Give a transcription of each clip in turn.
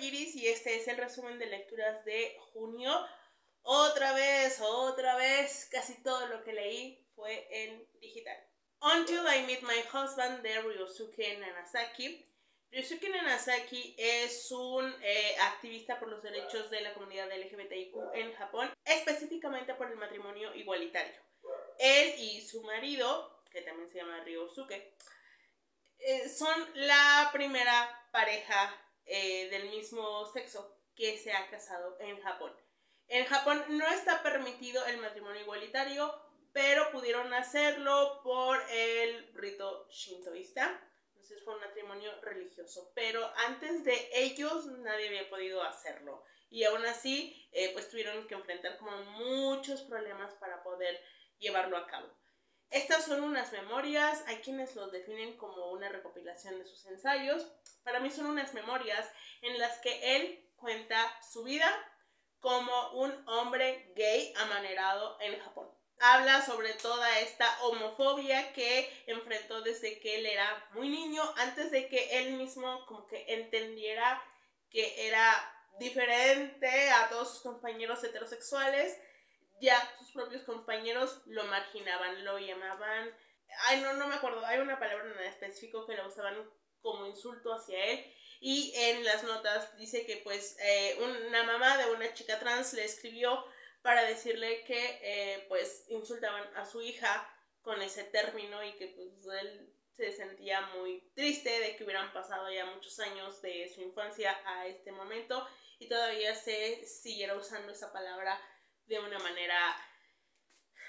Iris y este es el resumen de lecturas de junio. Otra vez, casi todo lo que leí fue en digital. Until I Meet My Husband de Ryosuke Nanazaki. Ryosuke Nanazaki es un activista por los derechos de la comunidad LGBTIQ en Japón, específicamente por el matrimonio igualitario. Él y su marido, que también se llama Ryosuke, son la primera pareja del mismo sexo que se ha casado en Japón. En Japón no está permitido el matrimonio igualitario, pero pudieron hacerlo por el rito shintoísta. Entonces fue un matrimonio religioso, pero antes de ellos nadie había podido hacerlo. Y aún así, pues tuvieron que enfrentar como muchos problemas para poder llevarlo a cabo. Estas son unas memorias, hay quienes los definen como una recopilación de sus ensayos. Para mí son unas memorias en las que él cuenta su vida como un hombre gay amanerado en Japón. Habla sobre toda esta homofobia que enfrentó desde que él era muy niño, antes de que él mismo como que entendiera que era diferente a todos sus compañeros heterosexuales. Ya sus propios compañeros lo marginaban, lo llamaban, no me acuerdo, hay una palabra en específico que lo usaban como insulto hacia él. Y en las notas dice que pues una mamá de una chica trans le escribió para decirle que pues insultaban a su hija con ese término y que pues él se sentía muy triste de que hubieran pasado ya muchos años de su infancia a este momento y todavía se siguiera usando esa palabra de una manera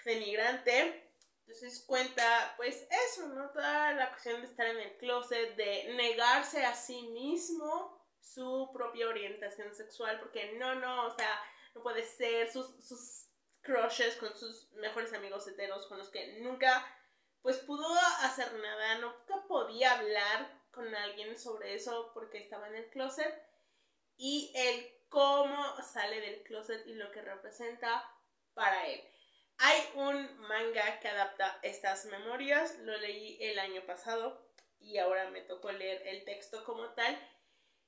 denigrante. Entonces cuenta pues eso, ¿no? Toda la cuestión de estar en el closet, de negarse a sí mismo su propia orientación sexual, porque o sea, no puede ser, sus crushes con sus mejores amigos heteros con los que nunca pues pudo hacer nada, nunca podía hablar con alguien sobre eso porque estaba en el closet, y el cómo sale del closet y lo que representa para él. Hay un manga que adapta estas memorias, lo leí el año pasado y ahora me tocó leer el texto como tal.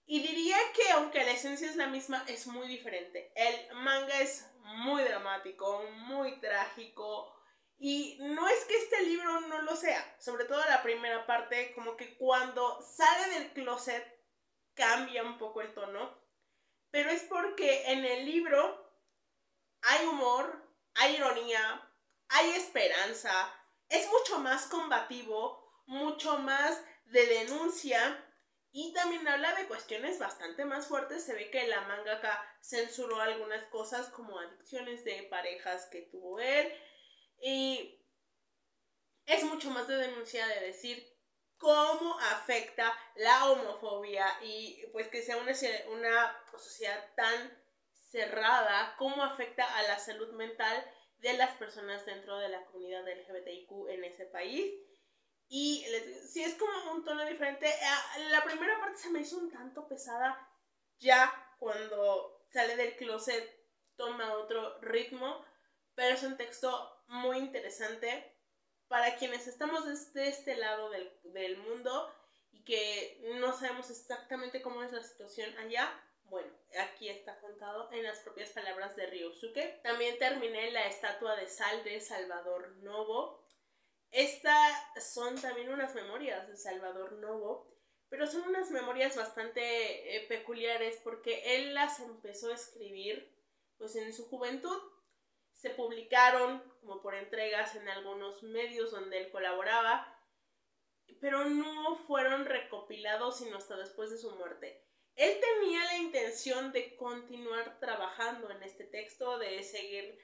Y diría que aunque la esencia es la misma, es muy diferente. El manga es muy dramático, muy trágico. Y no es que este libro no lo sea, sobre todo la primera parte, como que cuando sale del closet cambia un poco el tono. Pero es porque en el libro hay humor, hay ironía, hay esperanza, es mucho más combativo, mucho más de denuncia y también habla de cuestiones bastante más fuertes. Se ve que la mangaka censuró algunas cosas como adicciones de parejas que tuvo él y es mucho más de denuncia, de decir cómo afecta la homofobia y pues que sea una sociedad tan cerrada, cómo afecta a la salud mental de las personas dentro de la comunidad LGBTIQ en ese país. Y si es como un tono diferente, la primera parte se me hizo un tanto pesada, ya cuando sale del closet toma otro ritmo, pero es un texto muy interesante para quienes estamos desde este lado del mundo y que no sabemos exactamente cómo es la situación allá. Bueno, aquí está contado en las propias palabras de Ryosuke. También terminé La estatua de sal de Salvador Novo. Estas son también unas memorias de Salvador Novo, pero son unas memorias bastante peculiares porque él las empezó a escribir pues en su juventud. Se publicaron como por entregas en algunos medios donde él colaboraba, pero no fueron recopilados sino hasta después de su muerte. Él tenía la intención de continuar trabajando en este texto, de seguir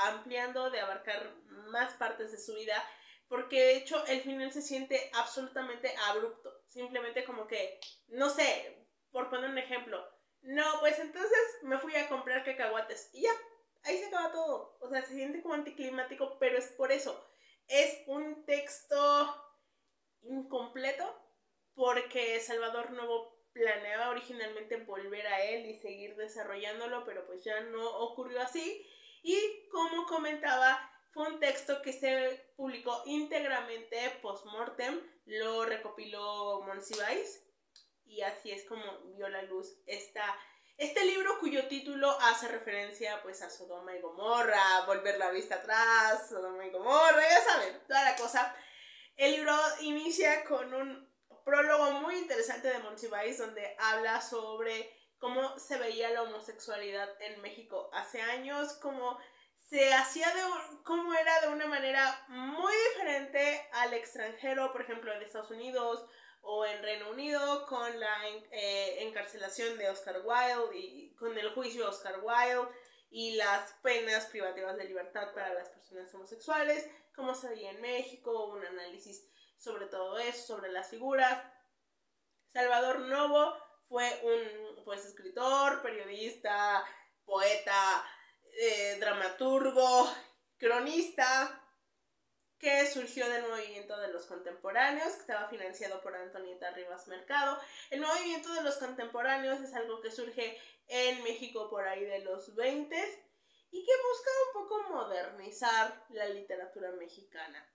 ampliando, de abarcar más partes de su vida, porque de hecho el final se siente absolutamente abrupto, simplemente como que, no sé, por poner un ejemplo, no, pues entonces me fui a comprar cacahuates y ya, ahí se acaba todo. O sea, se siente como anticlimático, pero es por eso. Es un texto incompleto porque Salvador Novo planeaba originalmente volver a él y seguir desarrollándolo, pero pues ya no ocurrió así. Y como comentaba, fue un texto que se publicó íntegramente post-mortem, lo recopiló Monsiváis y así es como vio la luz este libro, cuyo título hace referencia pues a Sodoma y Gomorra, volver la vista atrás, Sodoma y Gomorra, ya saben, toda la cosa. El libro inicia con un prólogo muy interesante de Monsiváis, donde habla sobre cómo se veía la homosexualidad en México hace años, cómo se hacía cómo era de una manera muy diferente al extranjero, por ejemplo en Estados Unidos o en Reino Unido, con la encarcelación de Oscar Wilde y con el juicio de Oscar Wilde y las penas privativas de libertad para las personas homosexuales, cómo se veía en México, un análisis sobre todo eso, sobre las figuras. Salvador Novo fue un pues escritor, periodista, poeta, dramaturgo, cronista, que surgió del movimiento de los contemporáneos, que estaba financiado por Antonieta Rivas Mercado. El movimiento de los contemporáneos es algo que surge en México por ahí de los 20 y que busca un poco modernizar la literatura mexicana.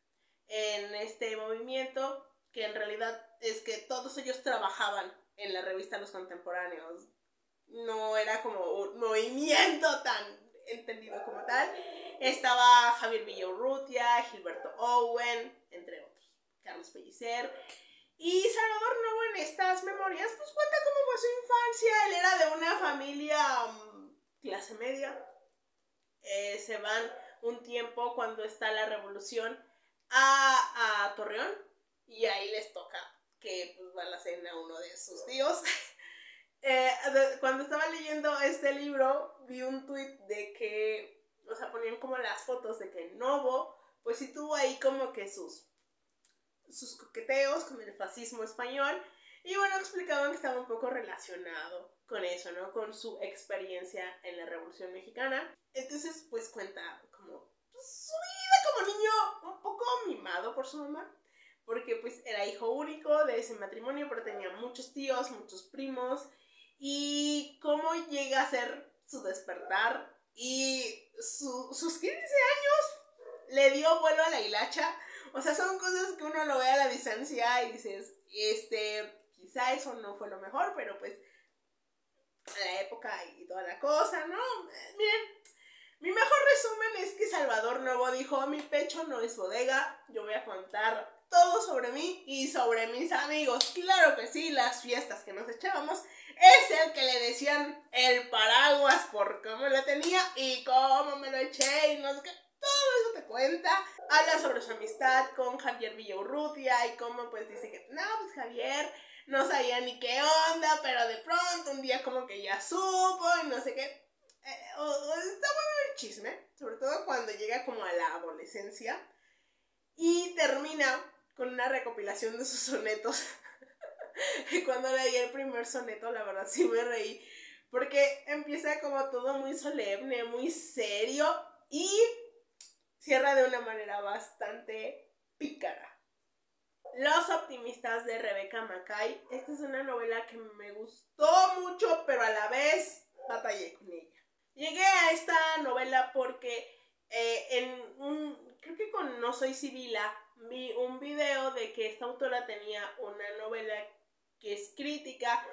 En este movimiento, que en realidad es que todos ellos trabajaban en la revista Los Contemporáneos, no era como un movimiento tan entendido como tal. Estaba Javier Villaurrutia, Gilberto Owen, entre otros, Carlos Pellicer. Y Salvador Novo en estas memorias pues cuenta cómo fue su infancia. Él era de una familia clase media. Se van un tiempo cuando está la revolución a Torreón y ahí les toca que pues balacen a uno de sus tíos. Cuando estaba leyendo este libro vi un tuit de que, o sea, ponían como las fotos de que Novo pues sí tuvo ahí como que sus coqueteos con el fascismo español, y bueno, explicaban que estaba un poco relacionado con eso, ¿no? Con su experiencia en la Revolución Mexicana. Entonces pues cuenta como pues, su vida como niño un poco mimado por su mamá, porque pues era hijo único de ese matrimonio, pero tenía muchos tíos, muchos primos, y cómo llega a ser su despertar y sus 15 años le dio vuelo a la hilacha. O sea, son cosas que uno lo ve a la distancia y dices, quizá eso no fue lo mejor, pero pues a la época y toda la cosa, ¿no? Miren, mi mejor resumen es que Salvador Novo dijo, mi pecho no es bodega, yo voy a contar todo sobre mí y sobre mis amigos. Claro que sí, las fiestas que nos echábamos, es el que le decían el paraguas por cómo lo tenía y cómo me lo eché y no sé qué. Todo eso te cuenta. Habla sobre su amistad con Javier Villaurrutia y cómo pues dice que no, pues Javier no sabía ni qué onda, pero de pronto un día como que ya supo y no sé qué. Está bueno el chisme, sobre todo cuando llega como a la adolescencia y termina con una recopilación de sus sonetos. Y cuando leí el primer soneto, la verdad sí me reí, porque empieza como todo muy solemne, muy serio y cierra de una manera bastante pícara. Los optimistas de Rebeca Mackay. Esta es una novela que me gustó mucho, pero a la vez batallé con ella. Llegué a esta novela porque creo que con No Soy Sibila vi un video de que esta autora tenía una novela que es crítica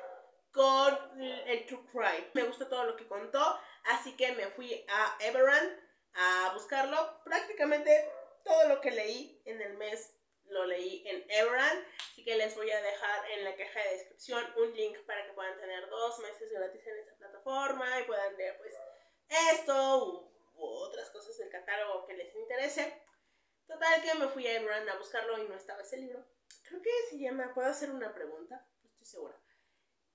con el true crime. Me gustó todo lo que contó, así que me fui a Everand a buscarlo. Prácticamente todo lo que leí en el mes lo leí en Everand, así que les voy a dejar en la caja de descripción un link para que puedan tener 2 meses gratis en esta plataforma y puedan leer pues esto u otras cosas del catálogo que les interese. Total que me fui a Everand a buscarlo y no estaba ese libro. Creo que se llama ¿Puedo hacer una pregunta? No estoy segura.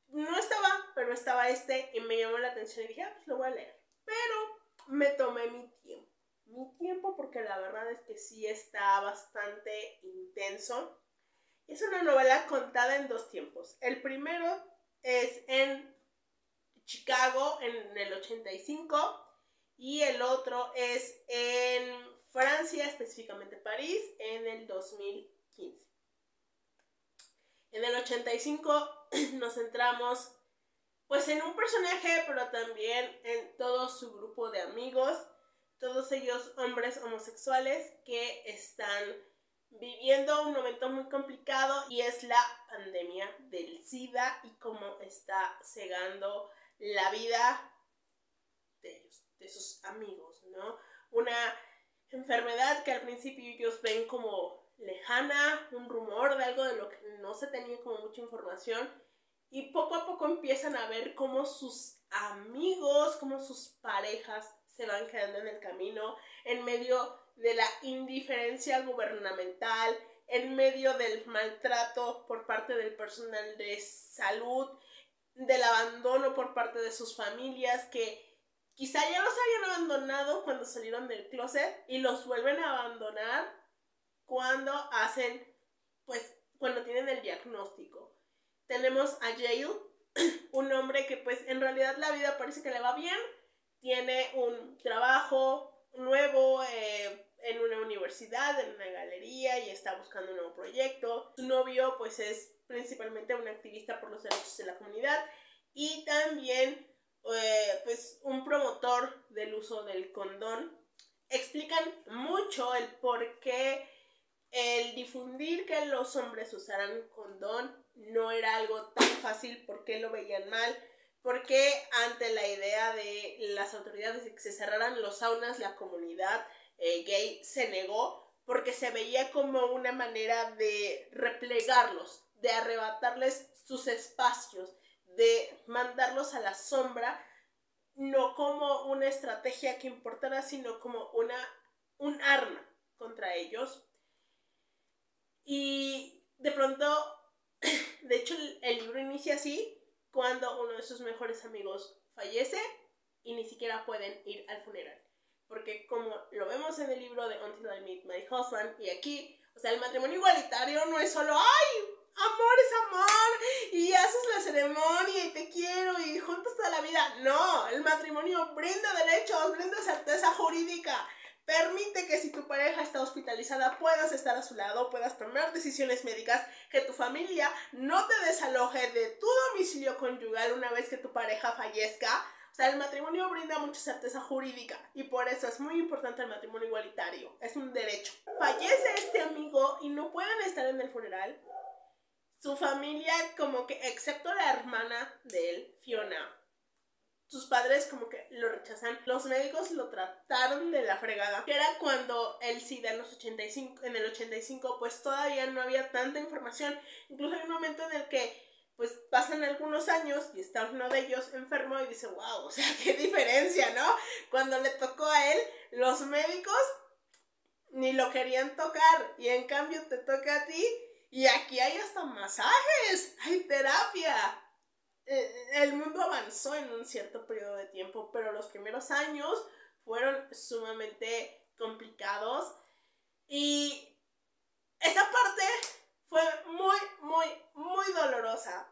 No estaba, pero estaba y me llamó la atención y dije, pues lo voy a leer. Pero me tomé mi tiempo porque la verdad es que sí está bastante intenso. Es una novela contada en 2 tiempos. El primero es en Chicago en el 85 y el otro es en Francia, específicamente París, en el 2015. En el 85 nos centramos pues en un personaje, pero también en todo su grupo de amigos, todos ellos hombres homosexuales que están viviendo un momento muy complicado y es la pandemia del SIDA y cómo está cegando la vida de ellos, de sus amigos, ¿no? Una enfermedad que al principio ellos ven como lejana, un rumor de algo de lo que no se tenía como mucha información, y poco a poco empiezan a ver cómo sus amigos, cómo sus parejas se van quedando en el camino, en medio de la indiferencia gubernamental, en medio del maltrato por parte del personal de salud, del abandono por parte de sus familias, que quizá ya los habían abandonado cuando salieron del closet y los vuelven a abandonar cuando hacen, pues, cuando tienen el diagnóstico. Tenemos a Yale, un hombre que pues en realidad la vida parece que le va bien, tiene un trabajo nuevo en una universidad, en una galería, y está buscando un nuevo proyecto. Su novio pues es principalmente un activista por los derechos de la comunidad y también pues un promotor del uso del condón. Explican mucho el por qué el difundir que los hombres usaran condón no era algo tan fácil, por qué lo veían mal, porque ante la idea de las autoridades de que se cerraran los saunas, la comunidad gay se negó, porque se veía como una manera de replegarlos, de arrebatarles sus espacios, de mandarlos a la sombra, no como una estrategia que importara, sino como un arma contra ellos. Y de pronto, de hecho el libro inicia así, cuando uno de sus mejores amigos fallece y ni siquiera pueden ir al funeral. Porque como lo vemos en el libro de Until I Meet My Husband, y aquí, o sea, el matrimonio igualitario no es solo, ¡ay! Amor es amor, y haces la ceremonia y te quiero y juntos toda la vida. No, el matrimonio brinda derechos, brinda certeza jurídica. Permite que si tu pareja está hospitalizada puedas estar a su lado, puedas tomar decisiones médicas, que tu familia no te desaloje de tu domicilio conyugal una vez que tu pareja fallezca. O sea, el matrimonio brinda mucha certeza jurídica y por eso es muy importante el matrimonio igualitario. Es un derecho. Fallece este amigo y no pueden estar en el funeral. Su familia, como que, excepto la hermana de él, Fiona, sus padres como que lo rechazan. Los médicos lo trataron de la fregada. Que era cuando el SIDA en el 85, pues todavía no había tanta información. Incluso hay un momento en el que pues pasan algunos años y está uno de ellos enfermo y dice, wow, o sea, qué diferencia, ¿no? Cuando le tocó a él, los médicos ni lo querían tocar y en cambio te toca a ti y aquí hay hasta masajes, hay terapia. El mundo avanzó en un cierto periodo de tiempo, pero los primeros años fueron sumamente complicados y esa parte fue muy dolorosa,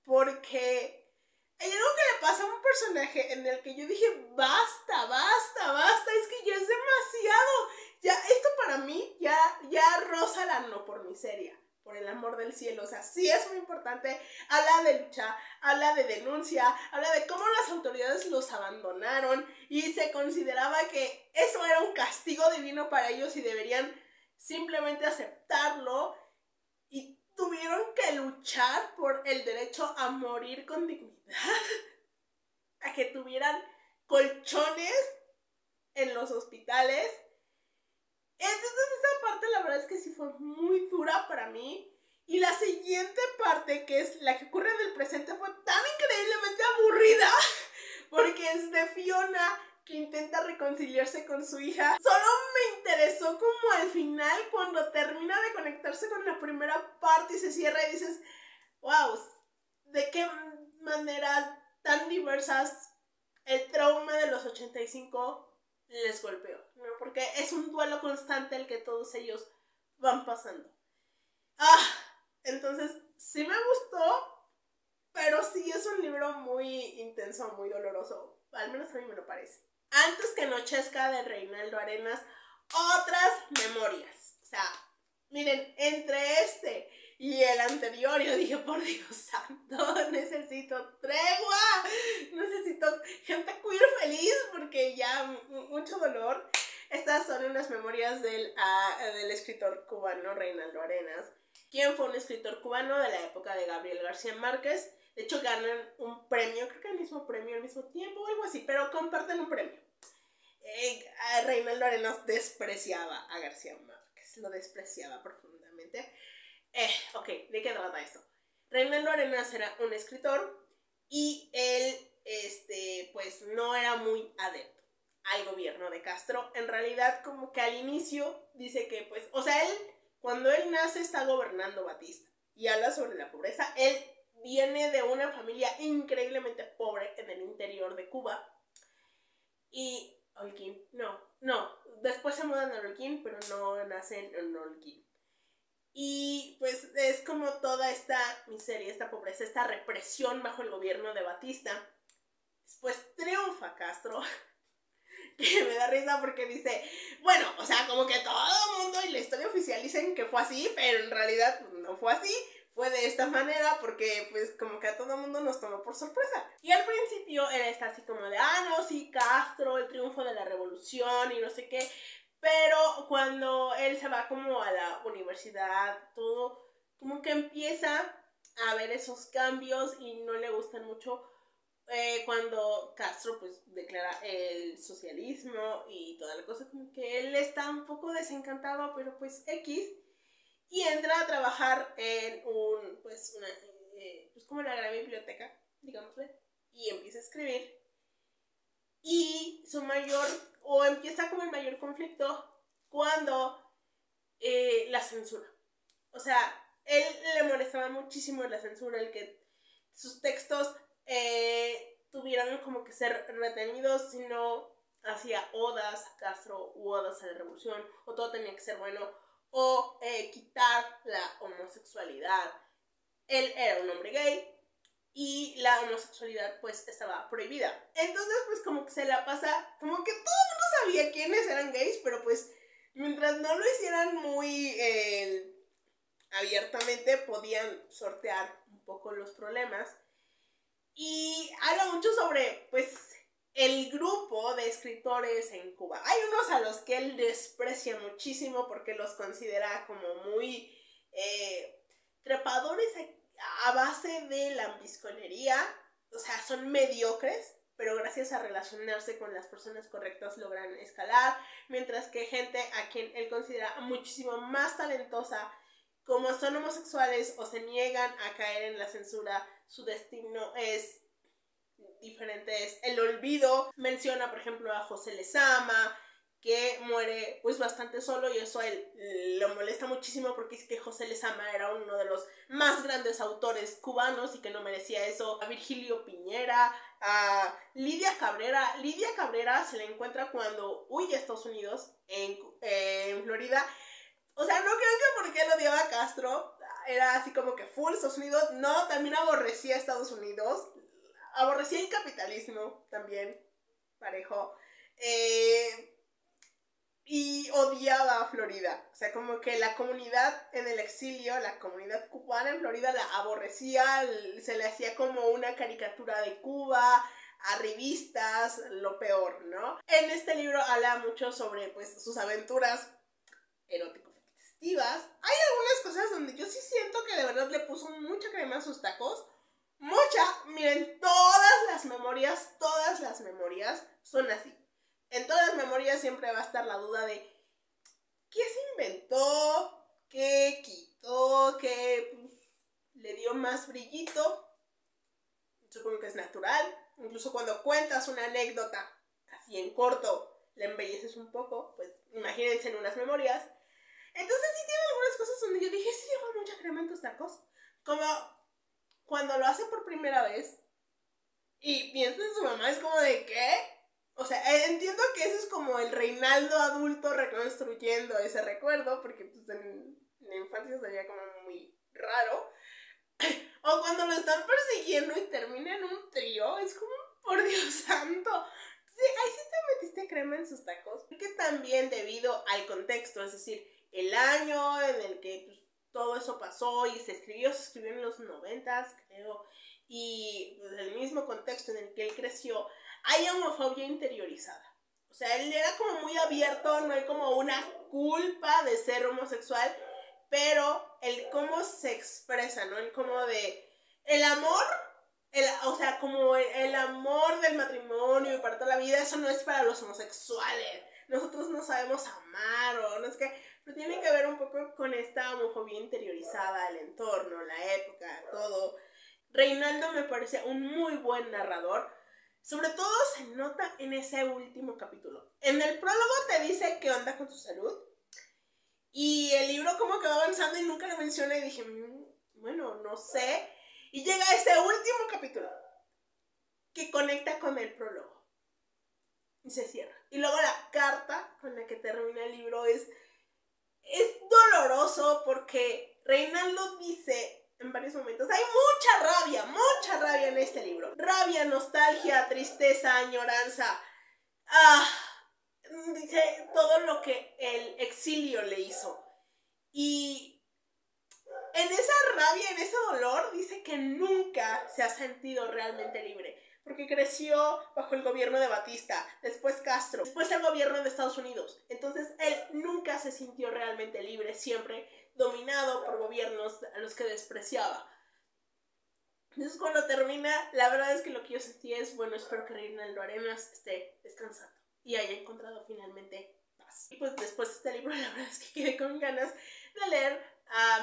porque hay algo que le pasa a un personaje en el que yo dije, basta, es que ya es demasiado, ya esto para mí ya roza la no por miseria. Por el amor del cielo, o sea, sí es muy importante. Habla de lucha, habla de denuncia, habla de cómo las autoridades los abandonaron y se consideraba que eso era un castigo divino para ellos y deberían simplemente aceptarlo, y tuvieron que luchar por el derecho a morir con dignidad, a que tuvieran colchones en los hospitales. Entonces esa parte la verdad es que sí fue muy dura para mí. Y la siguiente parte, que es la que ocurre en el presente, fue tan increíblemente aburrida, porque es de Fiona que intenta reconciliarse con su hija. Solo me interesó como al final, cuando termina de conectarse con la primera parte y se cierra y dices, wow, de qué maneras tan diversas el trauma de los 85 les golpeó, ¿no? Porque es un duelo constante el que todos ellos van pasando. Entonces sí me gustó, pero sí es un libro muy intenso, muy doloroso, al menos a mí me lo parece. Antes que anochezca, de Reinaldo Arenas, otras memorias. O sea, miren, entre este y el anterior yo dije, por Dios santo, necesito tregua, necesito gente queer feliz, porque ya mucho dolor. Esta estas son unas memorias del escritor cubano Reinaldo Arenas, quien fue un escritor cubano de la época de Gabriel García Márquez. De hecho, ganan un premio, creo que el mismo premio al mismo tiempo o algo así, pero comparten un premio. Reinaldo Arenas despreciaba a García Márquez, lo despreciaba profundamente. Ok, ¿de qué trata esto? Reinaldo Arenas era un escritor y él, pues no era muy adepto al gobierno de Castro. En realidad, como que al inicio dice que, pues, o sea, él, cuando él nace está gobernando Batista y habla sobre la pobreza. Él viene de una familia increíblemente pobre en el interior de Cuba. Y Holguín, no, después se mudan a Holguín, pero no nacen en Holguín. Y pues es como toda esta miseria, esta pobreza, esta represión bajo el gobierno de Batista. Después triunfa Castro, que me da risa porque dice, bueno, o sea, como que todo el mundo y la historia oficial dicen que fue así, pero en realidad no fue así. Fue de esta manera porque pues como que a todo el mundo nos tomó por sorpresa. Y al principio él está así como de, no, sí, Castro, el triunfo de la revolución y no sé qué. Pero cuando él se va como a la universidad, todo, como que empieza a ver esos cambios y no le gustan mucho cuando Castro pues declara el socialismo y toda la cosa, como que él está un poco desencantado, pero pues X. Y entra a trabajar en pues como una gran biblioteca, digámosle, y empieza a escribir. Y empieza como el mayor conflicto cuando la censura. O sea, él le molestaba muchísimo la censura, el que sus textos tuvieran como que ser retenidos, si no hacía odas a Castro u odas a la revolución, o todo tenía que ser bueno, o quitar la homosexualidad. Él era un hombre gay y la homosexualidad pues estaba prohibida. Entonces pues como que se la pasa, como que todo el mundo sabía quiénes eran gays, pero pues mientras no lo hicieran muy abiertamente podían sortear un poco los problemas. Y habla mucho sobre pues el grupo de escritores en Cuba. Hay unos a los que él desprecia muchísimo porque los considera como muy trepadores a base de lambisconería. O sea, son mediocres, pero gracias a relacionarse con las personas correctas logran escalar, mientras que gente a quien él considera muchísimo más talentosa, como son homosexuales o se niegan a caer en la censura, su destino es diferente, es el olvido. Menciona, por ejemplo, a José Lezama, que muere pues bastante solo, y eso a él lo molesta muchísimo porque es que José Lezama era uno de los más grandes autores cubanos y que no merecía eso. A Virgilio Piñera, a Lidia Cabrera. Lidia Cabrera se le encuentra cuando huye a Estados Unidos en Florida. O sea, no creo que porque él odiaba a Castro era así como que full Estados Unidos. No, también aborrecía a Estados Unidos. Aborrecía el capitalismo también, parejo. Y odiaba a Florida. O sea, como que la comunidad en el exilio, la comunidad cubana en Florida la aborrecía, se le hacía como una caricatura de Cuba, a revistas, lo peor, ¿no? En este libro habla mucho sobre pues sus aventuras erótico-festivas. Hay algunas cosas donde yo sí siento que de verdad le puso mucha crema a sus tacos. Mucha, miren, todas las memorias son así. En todas las memorias siempre va a estar la duda de qué se inventó, qué quitó, qué le dio más brillito. Supongo que es natural. Incluso cuando cuentas una anécdota así en corto, le embelleces un poco, pues imagínense en unas memorias. Entonces sí tiene algunas cosas donde yo dije, sí lleva mucha crema en tus tacos. Como cuando lo hace por primera vez y piensa en su mamá, es como de ¿qué? O sea, entiendo que ese es como el Reinaldo adulto reconstruyendo ese recuerdo, porque pues en la infancia sería como muy raro. O cuando lo están persiguiendo y termina en un trío, es como, por Dios santo. Sí, ahí sí te metiste crema en sus tacos. Que también debido al contexto, es decir, el año en el que pues, todo eso pasó y se escribió en los 90s, creo, y pues, el mismo contexto en el que él creció, hay homofobia interiorizada. O sea, él era como muy abierto, no hay como una culpa de ser homosexual, pero el cómo se expresa, ¿no? El cómo de... El amor, o sea, como el amor del matrimonio y para toda la vida, eso no es para los homosexuales. Nosotros no sabemos amar o no es que... Pero tiene que ver un poco con esta homofobia interiorizada, el entorno, la época, todo. Reinaldo me parece un muy buen narrador. Sobre todo se nota en ese último capítulo. En el prólogo te dice qué onda con tu salud. Y el libro como que va avanzando y nunca lo menciona y dije, bueno, no sé. Y llega ese último capítulo que conecta con el prólogo. Y se cierra. Y luego la carta con la que termina el libro es doloroso porque Reinaldo dice en varios momentos, hay mucha rabia en este libro. Rabia, nostalgia, tristeza, añoranza. Dice todo lo que el exilio le hizo. Y en esa rabia, en ese dolor, dice que nunca se ha sentido realmente libre. Porque creció bajo el gobierno de Batista, después Castro, después el gobierno de Estados Unidos. Entonces él nunca se sintió realmente libre, siempre dominado por gobiernos a los que despreciaba. Entonces cuando termina, la verdad es que lo que yo sentí es, bueno, espero que Reinaldo Arenas esté descansando y haya encontrado finalmente paz. Y pues después de este libro, la verdad es que quedé con ganas de leer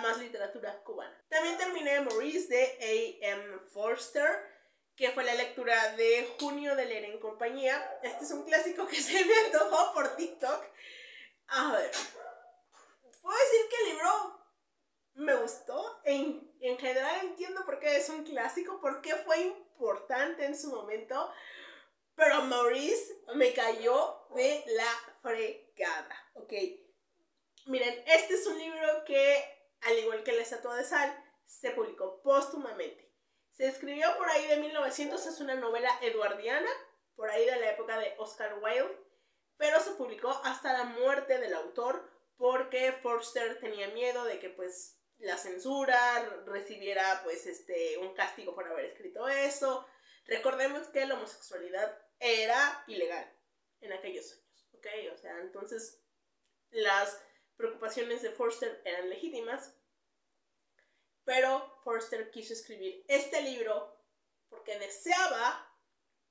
más literatura cubana. También terminé Maurice de A.M. Forster, que fue la lectura de junio de Leer en Compañía. Este es un clásico que se me antojó por TikTok. A ver, puedo decir que el libro me gustó. En general entiendo por qué es un clásico, por qué fue importante en su momento. Pero Maurice me cayó de la fregada, ¿ok? Miren, este es un libro que, al igual que La Estatua de Sal, se publicó póstumamente. Se escribió por ahí de 1900, es una novela eduardiana, por ahí de la época de Oscar Wilde, pero se publicó hasta la muerte del autor porque Forster tenía miedo de que pues la censura recibiera pues un castigo por haber escrito eso. Recordemos que la homosexualidad era ilegal en aquellos años, ¿ok? O sea, entonces las preocupaciones de Forster eran legítimas, pero Forster quiso escribir este libro porque deseaba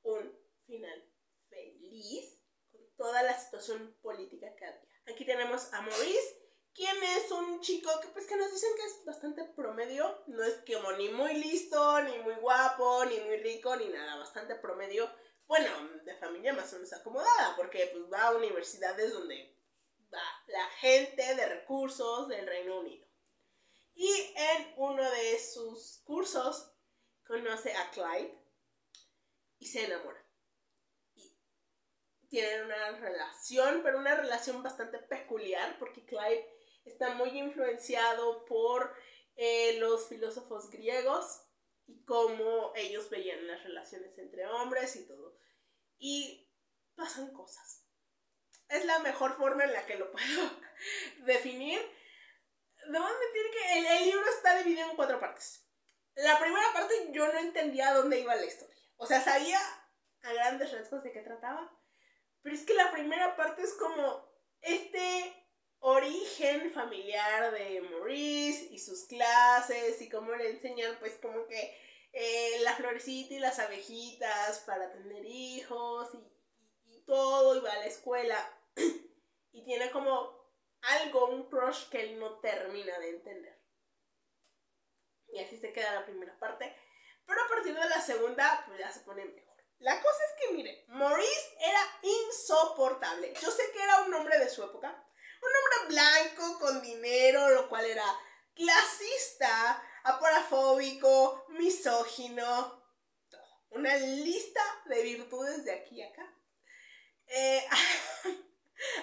un final feliz con toda la situación política que había. Aquí tenemos a Maurice, quien es un chico que nos dicen que es bastante promedio, no es como ni muy listo, ni muy guapo, ni muy rico, ni nada, bastante promedio, bueno, de familia más o menos acomodada, porque pues va a universidades donde va la gente de recursos del Reino Unido. Y en uno de sus cursos conoce a Clyde y se enamora. Y tienen una relación, pero una relación bastante peculiar porque Clyde está muy influenciado por los filósofos griegos y cómo ellos veían las relaciones entre hombres y todo. Y pasan cosas. Es la mejor forma en la que lo puedo definir. Debo admitir que el libro está dividido en 4 partes. La primera parte yo no entendía a dónde iba la historia. O sea, sabía a grandes rasgos de qué trataba. Pero es que la primera parte es como origen familiar de Maurice y sus clases y cómo le enseñan pues como que la florecita y las abejitas para tener hijos y todo, y va a la escuela y tiene como un crush que él no termina de entender. Y así se queda la primera parte. Pero a partir de la segunda, pues ya se pone mejor. La cosa es que, miren, Maurice era insoportable. Yo sé que era un hombre de su época. Un hombre blanco, con dinero, lo cual era clasista, aporafóbico, misógino. Todo. Una lista de virtudes de aquí a acá.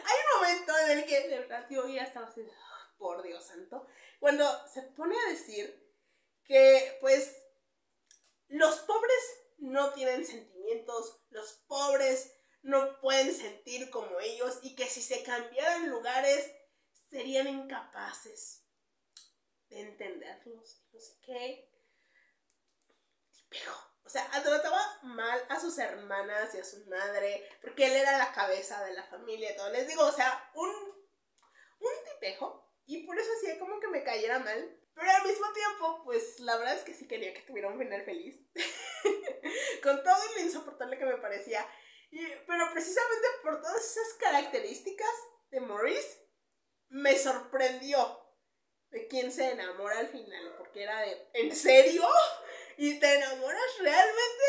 Hay un momento en el que de verdad yo ya estaba así, por Dios santo, cuando se pone a decir que pues los pobres no tienen sentimientos, los pobres no pueden sentir como ellos y que si se cambiaran lugares serían incapaces de entenderlos, no sé qué. O sea, trataba mal a sus hermanas y a su madre, porque él era la cabeza de la familia y todo. Les digo, o sea, un tipejo, y por eso hacía como que me cayera mal. Pero al mismo tiempo, pues la verdad es que sí quería que tuviera un final feliz. Con todo lo insoportable que me parecía. Pero precisamente por todas esas características de Maurice, me sorprendió de quién se enamora al final. Porque era de, ¿en serio? ¿Y te enamoras realmente?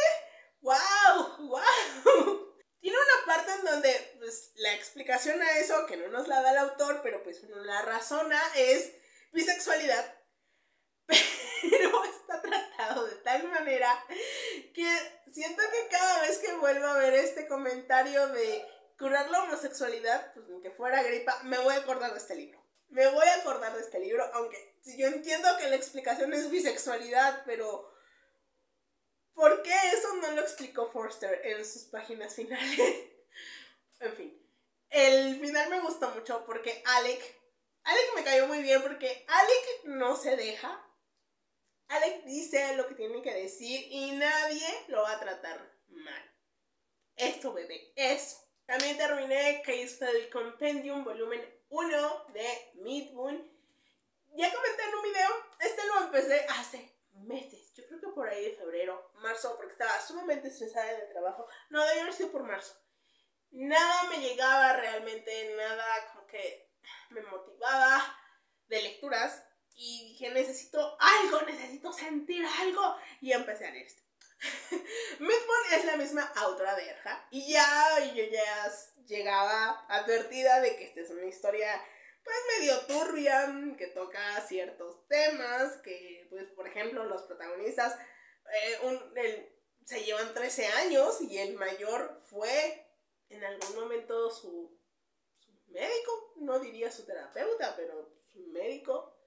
¡Wow! ¡Wow! Tiene una parte en donde pues, la explicación a eso, que no nos la da el autor, pero pues uno la razona, es bisexualidad. Pero está tratado de tal manera que siento que cada vez que vuelvo a ver este comentario de curar la homosexualidad, pues aunque fuera gripa, me voy a acordar de este libro. Me voy a acordar de este libro, aunque yo entiendo que la explicación es bisexualidad, pero ¿por qué eso no lo explicó Forster en sus páginas finales? En fin, el final me gustó mucho porque Alec me cayó muy bien porque Alec no se deja. Alec dice lo que tiene que decir y nadie lo va a tratar mal. Esto, bebé, eso. También terminé Casefell Compendium, volumen 1 de Midmoon. Ya comenté en un video, este lo empecé hace meses. Yo creo que por ahí de febrero, marzo, porque estaba sumamente estresada en el trabajo. No, debe haber sido por marzo. Nada me llegaba realmente, nada como que me motivaba de lecturas. Y dije, necesito algo, necesito sentir algo. Y empecé a leer esto. Midmoon es la misma autora de Erja. Y yo ya llegaba advertida de que esta es una historia pues medio turbia, que toca ciertos temas, que pues por ejemplo los protagonistas se llevan 13 años y el mayor fue en algún momento su médico, no diría su terapeuta, pero su médico,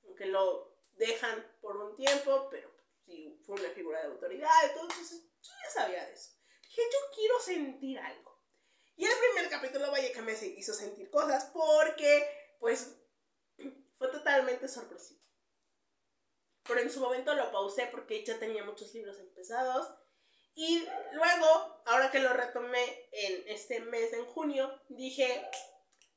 aunque lo dejan por un tiempo, pero sí fue una figura de autoridad, entonces yo ya sabía de eso. Dije, yo quiero sentir algo. Y el primer capítulo, vaya que me hizo sentir cosas, porque pues fue totalmente sorpresivo. Pero en su momento lo pausé porque ya tenía muchos libros empezados. Y luego, ahora que lo retomé en este mes, en junio, dije,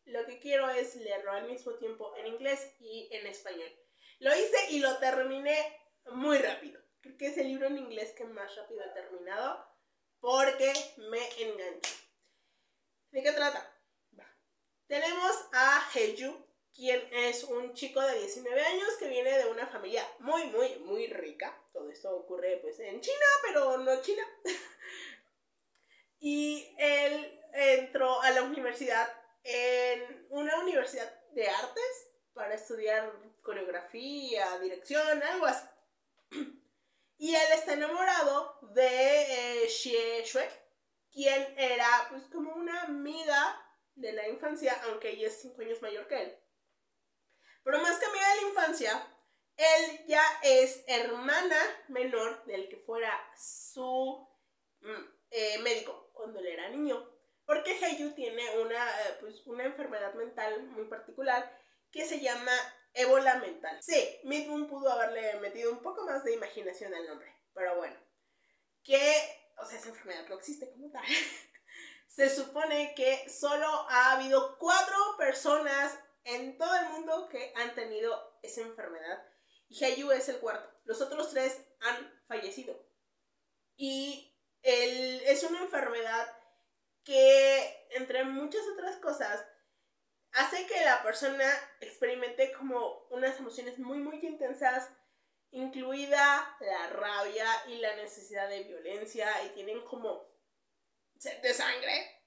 lo que quiero es leerlo al mismo tiempo en inglés y en español. Lo hice y lo terminé muy rápido. Creo que es el libro en inglés que más rápido he terminado porque me enganchó. ¿De qué trata? Tenemos a Heiju, quien es un chico de 19 años que viene de una familia muy, muy, muy rica. Todo esto ocurre pues en China, pero no China. Y él entró a la universidad, en una universidad de artes, para estudiar coreografía, dirección, algo así. Y él está enamorado de Xie Shui, quien era pues como una amiga de la infancia, aunque ella es 5 años mayor que él. Pero más que amiga de la infancia, él ya es hermana menor del que fuera su médico cuando él era niño. Porque Heiju tiene una enfermedad mental muy particular que se llama ébola mental. Sí, Midmoon pudo haberle metido un poco más de imaginación al nombre, pero bueno. O sea, esa enfermedad no existe como tal. Se supone que solo ha habido 4 personas en todo el mundo que han tenido esa enfermedad. Y Heiju es el 4. Los otros 3 han fallecido. Y es una enfermedad que, entre muchas otras cosas, hace que la persona experimente como unas emociones muy, muy intensas, incluida la rabia y la necesidad de violencia, y tienen como sed de sangre.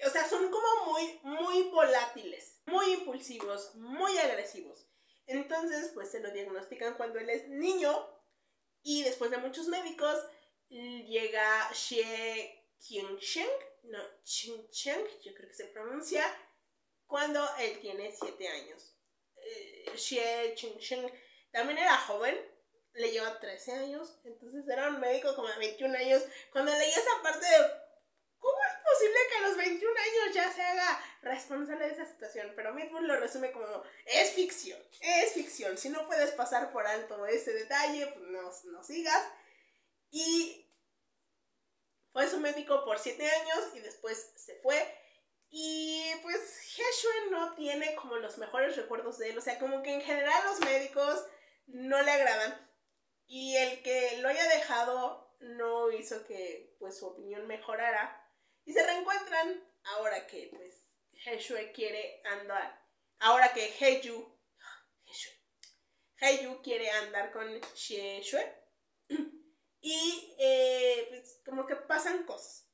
O sea, son como muy, muy volátiles, muy impulsivos, muy agresivos. Entonces, pues se lo diagnostican cuando él es niño, y después de muchos médicos llega Xie Qingsheng, no, Qingsheng, yo creo que se pronuncia, cuando él tiene 7 años. Xie Qingsheng también era joven, le lleva 13 años, entonces era un médico como de 21 años. Cuando leí esa parte de ¿cómo es posible que a los 21 años ya se haga responsable de esa situación? Pero Midmoon lo resume como, es ficción, es ficción. Si no puedes pasar por alto ese detalle, pues no sigas. Y fue su médico por 7 años y después se fue. Y pues Heshue no tiene como los mejores recuerdos de él. O sea, como que en general los médicos no le agradan. Y el que lo haya dejado no hizo que pues su opinión mejorara. Y se reencuentran ahora que pues Heshue quiere andar. Ahora que Heiju quiere andar con Heshue. Y pues como que pasan cosas.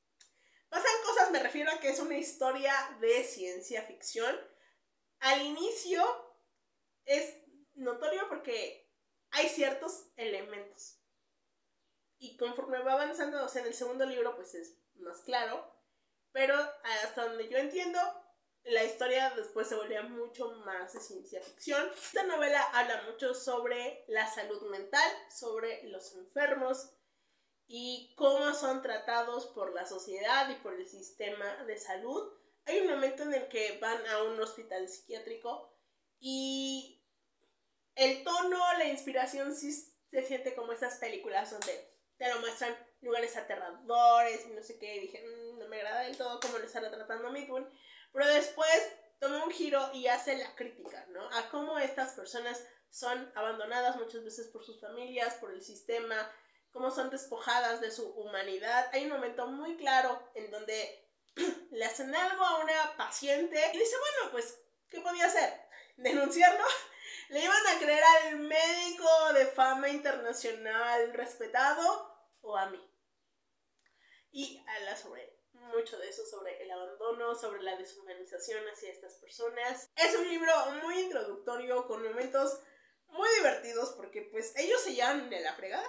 Me refiero a que es una historia de ciencia ficción. Al inicio es notorio porque hay ciertos elementos. Y conforme va avanzando, o sea, en el segundo libro pues es más claro. Pero hasta donde yo entiendo, la historia después se volvía mucho más de ciencia ficción. Esta novela habla mucho sobre la salud mental, sobre los enfermos y cómo son tratados por la sociedad y por el sistema de salud. Hay un momento en el que van a un hospital psiquiátrico y el tono, la inspiración sí se siente como estas películas donde te lo muestran lugares aterradores y no sé qué. Y dije, no me agrada del todo cómo lo está retratando Midwin. Pero después toma un giro y hace la crítica, ¿no? A cómo estas personas son abandonadas muchas veces por sus familias, por el sistema, cómo son despojadas de su humanidad. Hay un momento muy claro en donde le hacen algo a una paciente y dice, bueno, pues, ¿qué podía hacer? ¿Denunciarlo? ¿Le iban a creer al médico de fama internacional respetado o a mí? Y habla sobre mucho de eso, sobre el abandono, sobre la deshumanización hacia estas personas. Es un libro muy introductorio, con momentos muy divertidos, porque pues ellos se llaman de la fregada.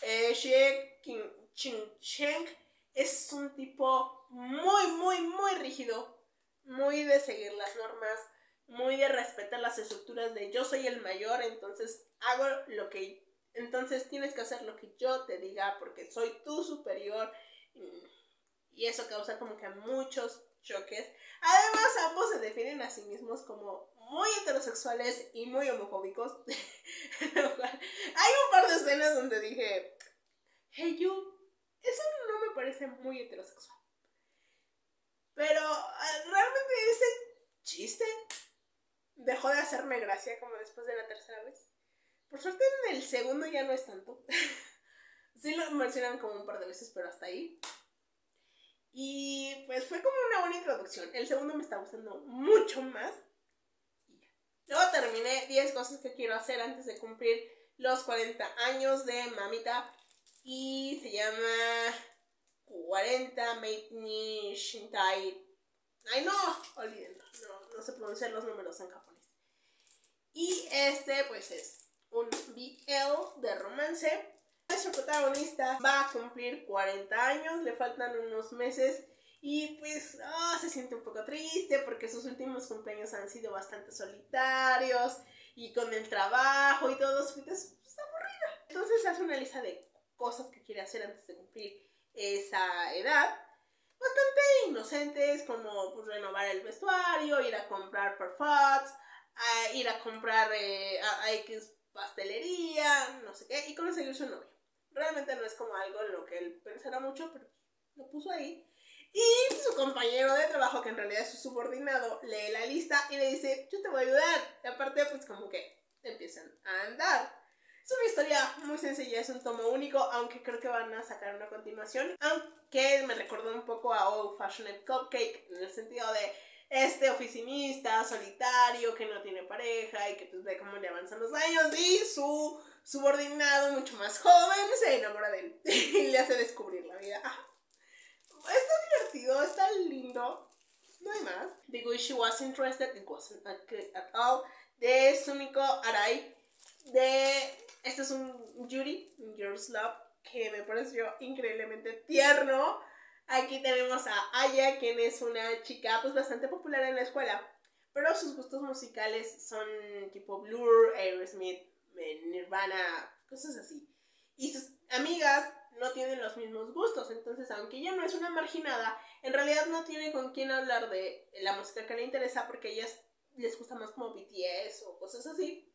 Xie Qingcheng es un tipo muy rígido, muy de seguir las normas, muy de respetar las estructuras de yo soy el mayor, entonces hago lo que... Entonces tienes que hacer lo que yo te diga porque soy tu superior. Y eso causa como que muchos choques. Además, ambos se definen a sí mismos como muy heterosexuales y muy homofóbicos. Hay un par de escenas donde dije, hey you, eso no me parece muy heterosexual. Pero realmente ese chiste dejó de hacerme gracia como después de la tercera vez. Por suerte en el segundo ya no es tanto. Sí lo mencionan como un par de veces, pero hasta ahí. Y pues fue como una buena introducción. El segundo me está gustando mucho más. Y ya. Luego terminé 10 cosas que quiero hacer antes de cumplir los 40 años de Mamita. Y se llama 40 Meitni Shintai. Ay no, olvídenlo. No sé pronunciar los números en japonés. Y este pues es un BL de romance. Nuestro protagonista va a cumplir 40 años, le faltan unos meses y pues se siente un poco triste porque sus últimos cumpleaños han sido bastante solitarios y con el trabajo y todo, su vida es aburrida. Entonces hace una lista de cosas que quiere hacer antes de cumplir esa edad, bastante inocentes, como pues, renovar el vestuario, ir a comprar parfums, ir a comprar a X pastelería, no sé qué, y conseguir su novio. Realmente no es como algo en lo que él pensara mucho, pero lo puso ahí. Y su compañero de trabajo, que en realidad es su subordinado, lee la lista y le dice, yo te voy a ayudar. Y aparte, pues como que empiezan a andar. Es una historia muy sencilla, es un tomo único, aunque creo que van a sacar una continuación. Aunque me recordó un poco a Old Fashioned Cupcake, en el sentido de este oficinista solitario que no tiene pareja y que pues ve cómo le avanzan los años y su subordinado mucho más joven se enamora de él y le hace descubrir la vida. Está divertido, está lindo, no hay más. The Way She Was Interested, It Wasn't at All, de Sumiko Arai. Este es un Yuri, un Girls Love, que me pareció increíblemente tierno. Aquí tenemos a Aya, quien es una chica pues bastante popular en la escuela, pero sus gustos musicales son tipo Blur, Aerosmith, Nirvana, cosas así. Y sus amigas no tienen los mismos gustos, entonces aunque ella no es una marginada, en realidad no tiene con quién hablar de la música que le interesa porque a ellas les gusta más como BTS o cosas así.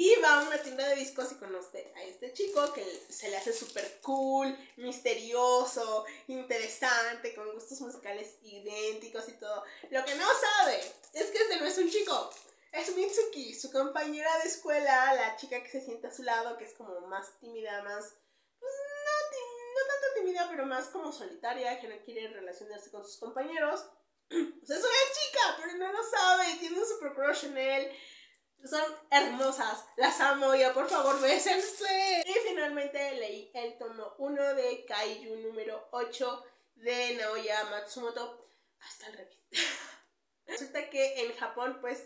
Y va a una tienda de discos y conoce a este chico que se le hace súper cool, misterioso, interesante, con gustos musicales idénticos y todo. Lo que no sabe es que este no es un chico, es Mitsuki, su compañera de escuela, la chica que se sienta a su lado, que es como más tímida, más, pues no tanto tímida, pero más como solitaria, que no quiere relacionarse con sus compañeros. O sea, es una chica, pero no lo sabe, tiene un super crush en él. Son hermosas, las amo, ya por favor, bésense. Y finalmente leí el tomo 1 de Kaiju número 8 de Naoya Matsumoto. Hasta el revés. Resulta que en Japón, pues,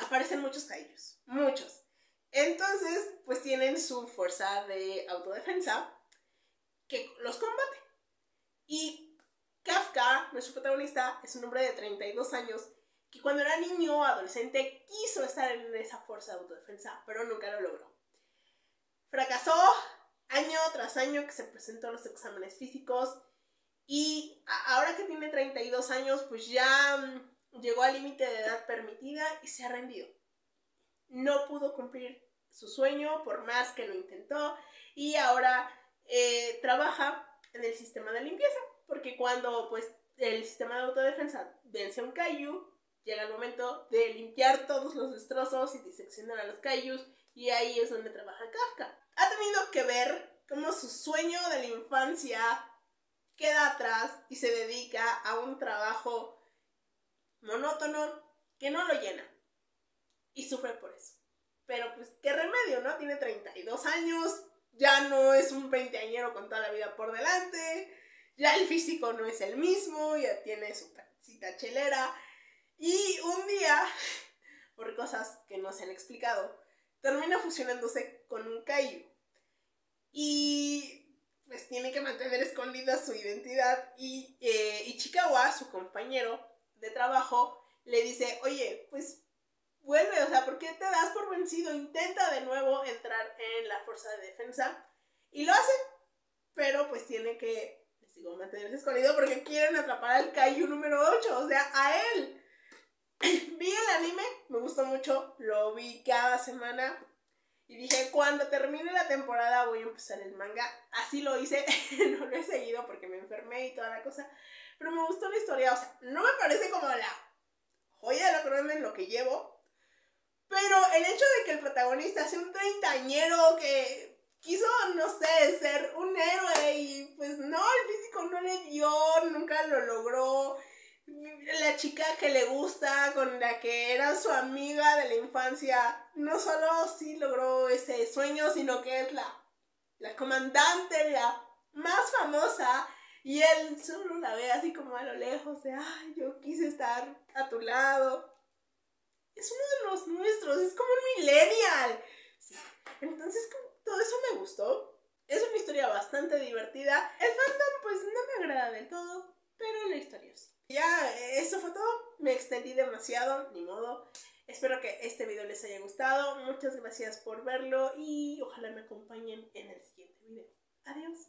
aparecen muchos kaijus, muchos. Entonces, pues tienen su fuerza de autodefensa que los combate. Y Kafka, nuestro protagonista, es un hombre de 32 años que cuando era niño o adolescente quiso estar en esa fuerza de autodefensa, pero nunca lo logró. Fracasó año tras año que se presentó a los exámenes físicos y ahora que tiene 32 años, pues ya llegó al límite de edad permitida y se ha rendido. No pudo cumplir su sueño por más que lo intentó y ahora trabaja en el sistema de limpieza, porque cuando pues el sistema de autodefensa vence a un kaiju, llega el momento de limpiar todos los destrozos y diseccionar a los kaijus, y ahí es donde trabaja Kafka. Ha tenido que ver cómo su sueño de la infancia queda atrás y se dedica a un trabajo monótono que no lo llena. Y sufre por eso. Pero pues, ¿qué remedio, no? Tiene 32 años, ya no es un veinteañero con toda la vida por delante, ya el físico no es el mismo, ya tiene su cita chelera. Y un día, por cosas que no se han explicado, termina fusionándose con un kaiju. Y pues tiene que mantener escondida su identidad. Y Ichikawa, su compañero de trabajo, le dice, oye, pues vuelve, o sea, ¿por qué te das por vencido? Intenta de nuevo entrar en la fuerza de defensa. Y lo hace, pero pues tiene que, les digo, mantenerse escondido porque quieren atrapar al kaiju número 8, o sea, a él. Vi el anime, me gustó mucho, lo vi cada semana y dije, cuando termine la temporada voy a empezar el manga. Así lo hice, no lo he seguido porque me enfermé y toda la cosa, pero me gustó la historia, o sea, no me parece como la joya de la corona en lo que llevo, pero el hecho de que el protagonista sea un treintañero que quiso, no sé, ser un héroe y pues no, el físico no le dio, nunca lo logró. La chica que le gusta, con la que era su amiga de la infancia, no solo sí logró ese sueño, sino que es la comandante, la más famosa, y él solo la ve así como a lo lejos de, ay, yo quise estar a tu lado. Es uno de los nuestros, es como un millennial. Sí. Entonces, todo eso me gustó. Es una historia bastante divertida. El fandom, pues, no me agrada del todo, pero la historia sí. Ya, eso fue todo. Me extendí demasiado, ni modo. Espero que este video les haya gustado. Muchas gracias por verlo y ojalá me acompañen en el siguiente video. Adiós.